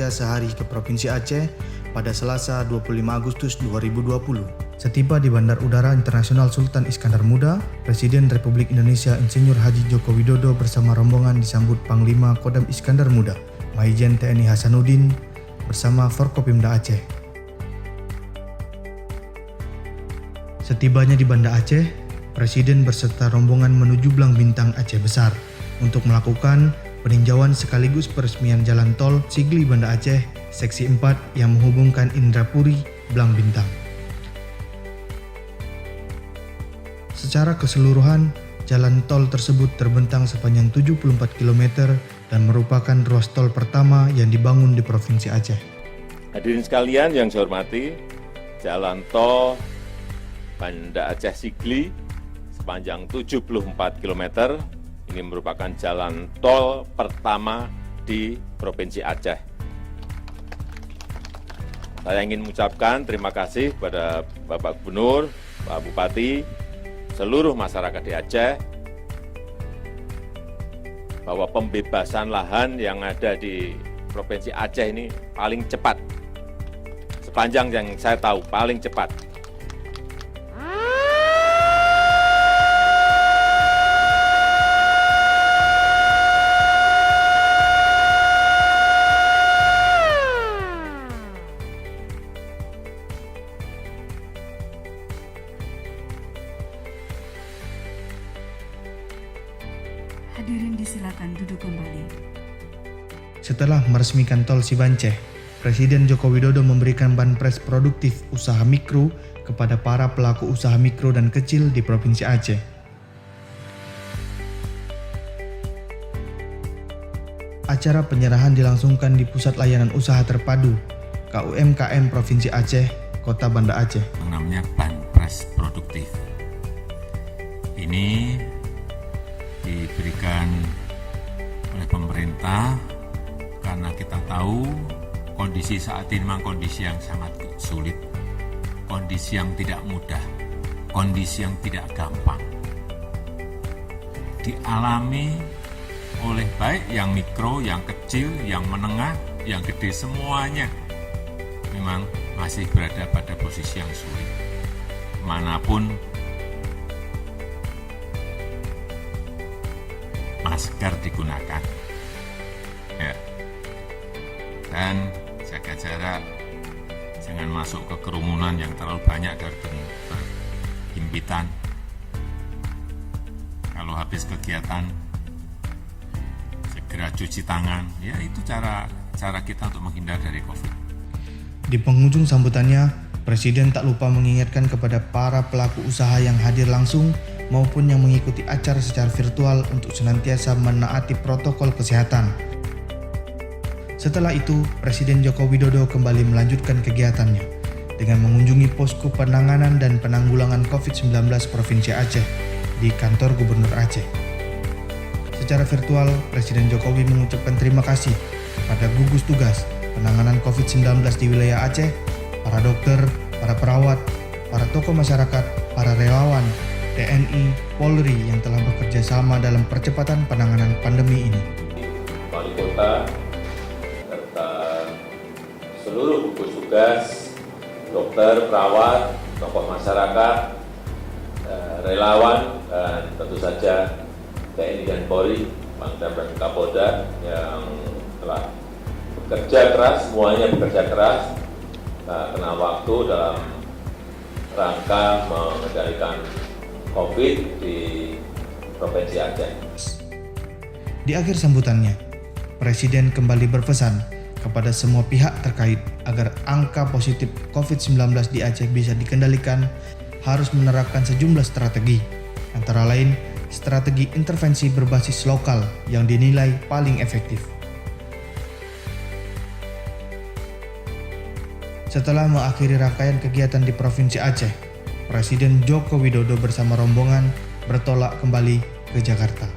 kerja sehari ke Provinsi Aceh pada Selasa 25 Agustus 2020. Setiba di Bandar Udara Internasional Sultan Iskandar Muda, Presiden Republik Indonesia Insinyur Haji Joko Widodo bersama rombongan disambut Panglima Kodam Iskandar Muda, Maijen TNI Hasanuddin bersama Forkopimda Aceh. Setibanya di Banda Aceh, Presiden berserta rombongan menuju Blang Bintang Aceh Besar untuk melakukan peninjauan sekaligus peresmian jalan tol Sigli Banda Aceh Seksi 4 yang menghubungkan Indrapuri, Blang Bintang. Secara keseluruhan, jalan tol tersebut terbentang sepanjang 74 km dan merupakan ruas tol pertama yang dibangun di Provinsi Aceh. Hadirin sekalian yang saya hormati, jalan tol Banda Aceh Sigli sepanjang 74 km ini merupakan jalan tol pertama di Provinsi Aceh. Saya ingin mengucapkan terima kasih kepada Bapak Gubernur, Pak Bupati, seluruh masyarakat di Aceh, bahwa pembebasan lahan yang ada di Provinsi Aceh ini paling cepat. Sepanjang yang saya tahu, paling cepat. Hadirin disilakan duduk kembali. Setelah meresmikan tol Sibanceh, Presiden Joko Widodo memberikan banpres produktif usaha mikro kepada para pelaku usaha mikro dan kecil di Provinsi Aceh. Acara penyerahan dilangsungkan di Pusat Layanan Usaha Terpadu KUMKM Provinsi Aceh, Kota Banda Aceh. Namanya banpres produktif. Ini diberikan oleh pemerintah karena kita tahu kondisi saat ini memang kondisi yang sangat sulit, kondisi yang tidak mudah, kondisi yang tidak gampang dialami oleh baik yang mikro, yang kecil, yang menengah, yang gede, semuanya memang masih berada pada posisi yang sulit. Manapun masker digunakan, ya. Dan jaga jarak, jangan masuk ke kerumunan yang terlalu banyak dan berhimpitan. Kalau habis kegiatan, segera cuci tangan, ya itu cara kita untuk menghindar dari COVID. Di penghujung sambutannya, Presiden tak lupa mengingatkan kepada para pelaku usaha yang hadir langsung maupun yang mengikuti acara secara virtual untuk senantiasa menaati protokol kesehatan. Setelah itu, Presiden Joko Widodo kembali melanjutkan kegiatannya dengan mengunjungi posko penanganan dan penanggulangan COVID-19 Provinsi Aceh di kantor Gubernur Aceh. Secara virtual, Presiden Jokowi mengucapkan terima kasih pada gugus tugas penanganan COVID-19 di wilayah Aceh, para dokter, para perawat, para tokoh masyarakat, para relawan, TNI, Polri yang telah bekerja sama dalam percepatan penanganan pandemi ini. Wali Kota, serta seluruh gugus tugas, dokter, perawat, tokoh masyarakat, relawan, dan tentu saja TNI dan Polri, Pangdam dan Kapolda yang telah bekerja keras, semuanya bekerja keras, kena waktu dalam rangka mengendalikan COVID di Provinsi Aceh. Di akhir sambutannya, Presiden kembali berpesan kepada semua pihak terkait agar angka positif COVID-19 di Aceh bisa dikendalikan, harus menerapkan sejumlah strategi, antara lain strategi intervensi berbasis lokal yang dinilai paling efektif. Setelah mengakhiri rangkaian kegiatan di Provinsi Aceh, Presiden Joko Widodo bersama rombongan bertolak kembali ke Jakarta.